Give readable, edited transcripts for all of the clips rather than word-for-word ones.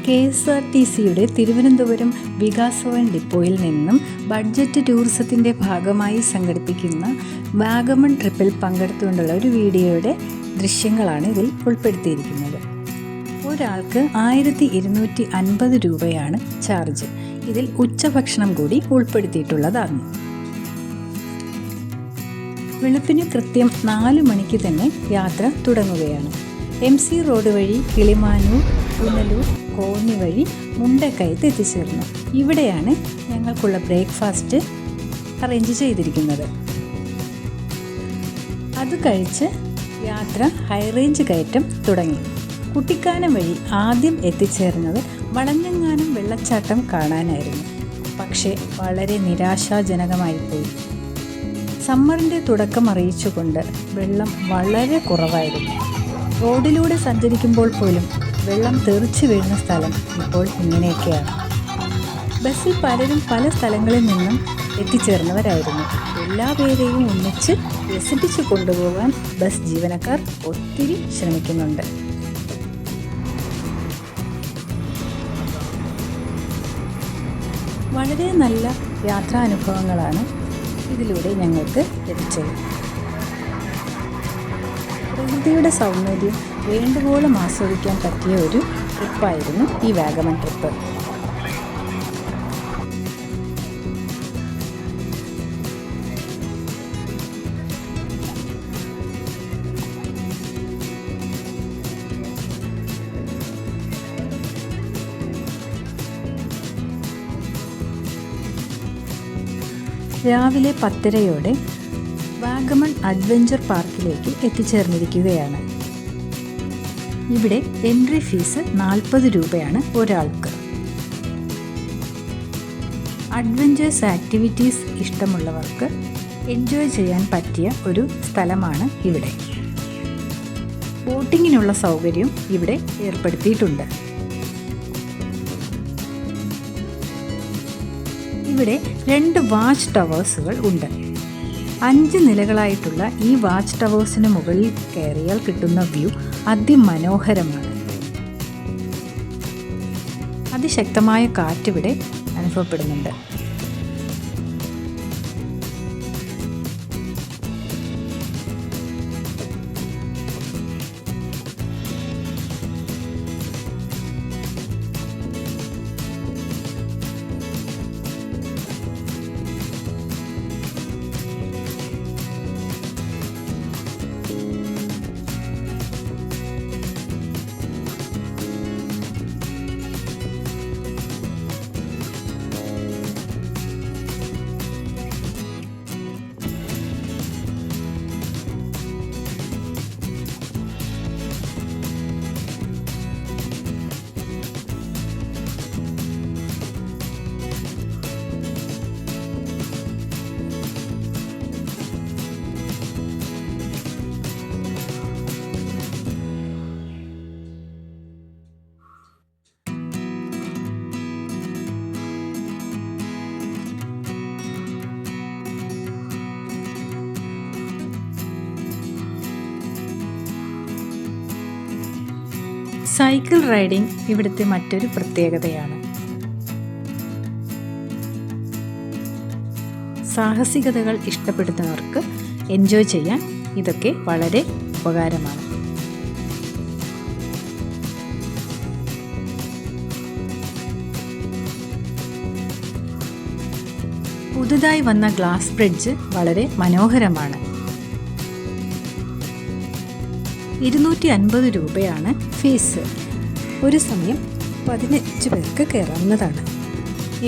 KSRTCയുടെ തിരുവനന്തപുരം വികാസഭവൻ ഡിപ്പോയിൽ നിന്നും ബഡ്ജറ്റ് ടൂറിസത്തിൻ്റെ ഭാഗമായി സംഘടിപ്പിക്കുന്ന വാഗമൺ ട്രിപ്പിൽ പങ്കെടുത്തുകൊണ്ടുള്ള ഒരു വീഡിയോയുടെ ദൃശ്യങ്ങളാണ് ഇതിൽ ഉൾപ്പെടുത്തിയിരിക്കുന്നത്. ഒരാൾക്ക് 1250 രൂപയാണ് ചാർജ്. ഇതിൽ ഉച്ചഭക്ഷണം കൂടി ഉൾപ്പെടുത്തിയിട്ടുള്ളതാണ്. വെളുപ്പിന് കൃത്യം 4 മണിക്ക് തന്നെ യാത്ര തുടങ്ങുകയാണ്. MC റോഡ് വഴി കിളിമാനൂർ, പുനലൂർ, കോന്നി വഴി മുണ്ടക്കയത്ത് എത്തിച്ചേർന്നു. ഇവിടെയാണ് ഞങ്ങൾക്കുള്ള ബ്രേക്ക്ഫാസ്റ്റ് അറേഞ്ച് ചെയ്തിരിക്കുന്നത്. അത് കഴിച്ച് യാത്ര ഹൈറേഞ്ച് കയറ്റം തുടങ്ങി. കുട്ടിക്കാനം വഴി ആദ്യം എത്തിച്ചേർന്നത് വളഞ്ഞങ്ങാനം വെള്ളച്ചാട്ടം കാണാനായിരുന്നു. പക്ഷേ വളരെ നിരാശാജനകമായിപ്പോയി. സമ്മറിൻ്റെ തുടക്കം അറിയിച്ചുകൊണ്ട് വെള്ളം വളരെ കുറവായിരുന്നു. റോഡിലൂടെ സഞ്ചരിക്കുമ്പോൾ പോലും വെള്ളം തെറിച്ചു വീഴുന്ന സ്ഥലം ഇപ്പോൾ ഇങ്ങനെയൊക്കെയാണ്. ബസ്സിൽ പലരും പല സ്ഥലങ്ങളിൽ നിന്നും എത്തിച്ചേർന്നവരായിരുന്നു. എല്ലാവരെയും ഒന്നിച്ച് രസിപ്പിച്ച് കൊണ്ടുപോകാൻ ബസ് ജീവനക്കാർ ഒത്തിരി ശ്രമിക്കുന്നുണ്ട്. വളരെ നല്ല യാത്രാനുഭവങ്ങളാണ് ഇതിലൂടെ ഞങ്ങൾക്ക് ലഭിച്ചത്. പ്രകൃതിയുടെ സൗന്ദര്യം വേണ്ടുവോളം ആസ്വദിക്കാൻ പറ്റിയ ഒരു ട്രിപ്പായിരുന്നു ഈ വാഗമൺ ട്രിപ്പ്. രാവിലെ 10:30 വാഗമൺ അഡ്വഞ്ചർ പാർക്കിലേക്ക് എത്തിച്ചേർന്നിരിക്കുകയാണ്. ഇവിടെ എൻട്രി ഫീസ് 40 രൂപയാണ് ഒരാൾക്ക്. അഡ്വഞ്ചേഴ്സ് ആക്ടിവിറ്റീസ് ഇഷ്ടമുള്ളവർക്ക് എൻജോയ് ചെയ്യാൻ പറ്റിയ ഒരു സ്ഥലമാണ് ഇവിടെ. ബോട്ടിങ്ങിനുള്ള സൗകര്യം ഇവിടെ ഏർപ്പെടുത്തിയിട്ടുണ്ട്. ഇവിടെ 2 വാച്ച് ടവേഴ്സുകൾ ഉണ്ട്. 5 നിലകളായിട്ടുള്ള ഈ വാച്ച് ടവേഴ്സിന് മുകളിൽ കയറിയാൽ കിട്ടുന്ന വ്യൂ അതിമനോഹരമാണ്. അതിശക്തമായ കാറ്റിവിടെ അനുഭവപ്പെടുന്നുണ്ട്. സൈക്കിൾ റൈഡിംഗ് ഇവിടുത്തെ മറ്റൊരു പ്രത്യേകതയാണ്. സാഹസികതകൾ ഇഷ്ടപ്പെടുന്നവർക്ക് എൻജോയ് ചെയ്യാൻ ഇതൊക്കെ വളരെ ഉപകാരമാണ്. പുതുതായി വന്ന ഗ്ലാസ് ബ്രിഡ്ജ് വളരെ മനോഹരമാണ്. 250 രൂപയാണ് ഫീസ്. ഒരു സമയം 15 പേർക്ക് കയറാവുന്നതാണ്.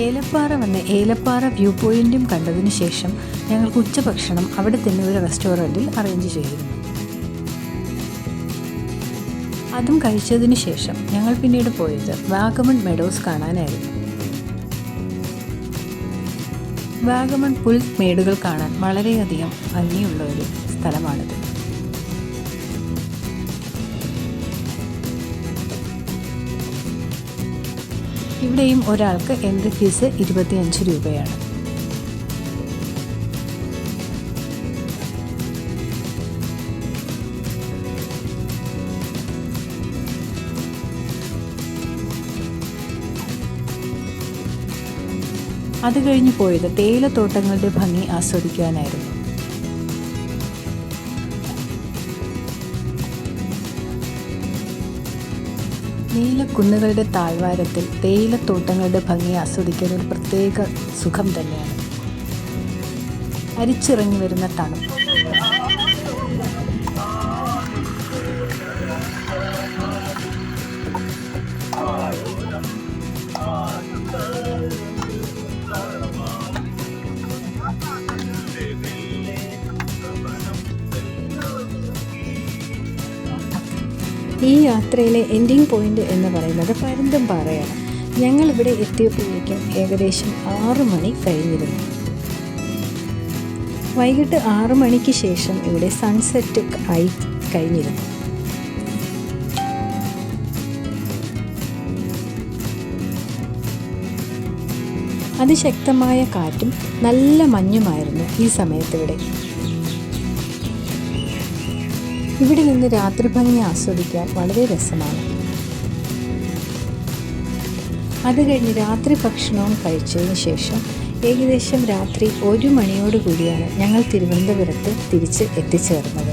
ഏലപ്പാറ വന്ന് ഏലപ്പാറ വ്യൂ പോയിന്റും കണ്ടതിന് ശേഷം ഞങ്ങൾക്ക് ഉച്ചഭക്ഷണം അവിടെ തന്നെ ഒരു റെസ്റ്റോറൻറ്റിൽ അറേഞ്ച് ചെയ്തിരുന്നു. അതും കഴിച്ചതിന് ശേഷം ഞങ്ങൾ പിന്നീട് പോയത് വാഗമൺ മെഡോസ് കാണാനായിരുന്നു. വാഗമൺ പുൽമേടുകൾ കാണാൻ വളരെയധികം ഭംഗിയുള്ള ഒരു സ്ഥലമാണിത്. ഇവിടെയും ഒരാൾക്ക് എൻട്രി ഫീസ് 25 രൂപയാണ്. അത് കഴിഞ്ഞ് പോയത് തേയിലത്തോട്ടങ്ങളുടെ ഭംഗി ആസ്വദിക്കാനായിരുന്നു. നീലക്കുന്നുകളുടെ താഴ്വാരത്തിൽ തേയിലത്തോട്ടങ്ങളുടെ ഭംഗി ആസ്വദിക്കാൻ ഒരു പ്രത്യേക സുഖം തന്നെയാണ്. അരിച്ചിറങ്ങി വരുന്ന തണുപ്പ്, ഈ യാത്രയിലെ എൻഡിങ് പോയിന്റ് എന്ന് പറയുന്നത് പരുന്തുംപാറയാണ്. ഞങ്ങളിവിടെ എത്തിയപ്പോഴേക്കും ഏകദേശം 6 മണി കഴിഞ്ഞിരുന്നു. വൈകിട്ട് 6 മണിക്ക് ശേഷം ഇവിടെ സൺസെറ്റ് ആയി കഴിഞ്ഞിരുന്നു. അതിശക്തമായ കാറ്റും നല്ല മഞ്ഞുമായിരുന്നു ഈ സമയത്തിവിടെ. ഇവിടെ നിന്ന് രാത്രി ഭംഗി ആസ്വദിക്കാൻ വളരെ രസമാണ്. അത് കഴിഞ്ഞ് രാത്രി ഭക്ഷണവും കഴിച്ചതിന് ശേഷം ഏകദേശം രാത്രി 1 മണിയോട് കൂടിയാണ് ഞങ്ങൾ തിരുവനന്തപുരത്ത് തിരിച്ച് എത്തിച്ചേർന്നത്.